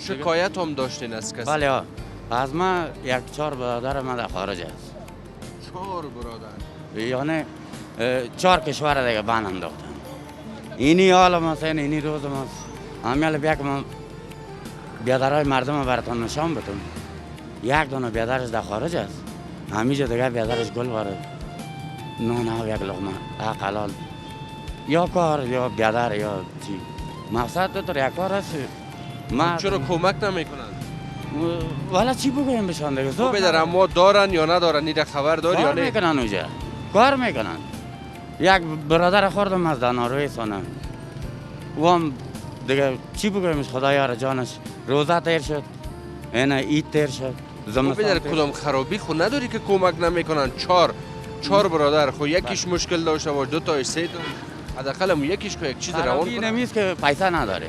شکایت هم داشتین از کسی؟ بله ها. از ما یک 4 برادر ما در خارج است. 4 برادر. یعنی 4 کشور دیگه بند انداختن. اینی حال مثلا اینی روز ما امیال بیا که ما بیادرهای مردم براتون نشان بدم. یک دونه بیادرش در خارج است. همیشه دیگه بیادرش گل وارد. نه یک لقمه حلال. یا کار یا بیادر یا چی. مقصد تو یک کار است. ما چرا کمک نمیکنن؟ والا چی بگویم بهشان دیگه؟ خب بدر اما دارن یا ندارن؟ این خبر داری یا کار نه؟ میکنن اونجا. کار میکنن. یک برادر خوردم از داناروی سانه. و هم دیگه چی بگویمش خدایا را جانش روزه تیر شد. اینا عید تیر شد. خب بدر کدام خرابی خود نداری که کمک نمیکنن؟ 4 برادر خو یکیش مشکل داشته باش، 2 تاش 3 تا حداقل هم یکیش کو یک چیز روان خرابی کنه. نمیست که پیسه نداره.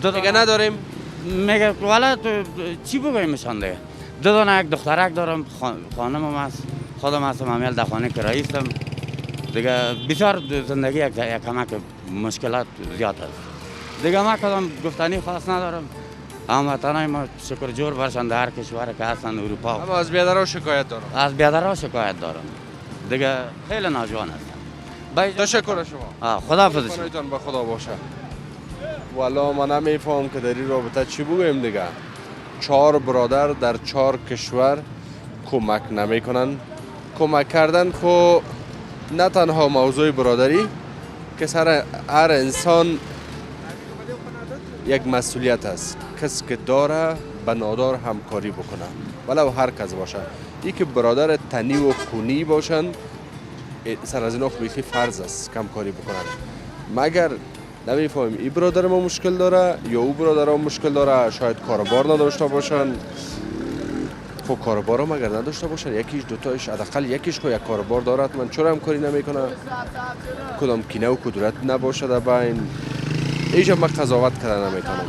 دیگه نداریم. میگه والا تو چی بگویمشان دیگه؟ 2 دانه یک دخترک دارم، خانمم هست، خودم هستم، امیال در خانه کرایی هستم. دیگه بسیار زندگی یک کمک مشکلات زیاد است. دیگه ما کدام گفتنی خاص ندارم. هموطنای ما شکر جور برشن در هر کشور که هستن اروپا. اما از بیادرها شکایت دارم. از بیادرها شکایت دارم. دیگه خیلی ناجوان هستن. تشکر شما. خداحافظ. خدایتان به خدا باشه. والا من نمیفهم که در این رابطه چی بگویم دیگه. 4 برادر در 4 کشور کمک نمیکنن. کمک کردن خو نه تنها موضوع برادری که سر هر انسان یک مسئولیت است. کسی که داره به نادار همکاری بکنه ولو هر کس باشه. ای که برادر تنی و خونی باشن سر از اینا خیلی فرض است همکاری بکنن. مگر نمیفهمیم این برادر ما مشکل داره یا او برادر ما مشکل داره، شاید کاربار نداشته باشن. خب کاربار هم اگر نداشته باشن یکیش دوتایش حداقل یکیش خو یک کاربار دارد من چرا همکاری نمیکنه؟ کدام کینه و کدورت نباشه در بین. ایجا من قضاوت کردن نمیتونم.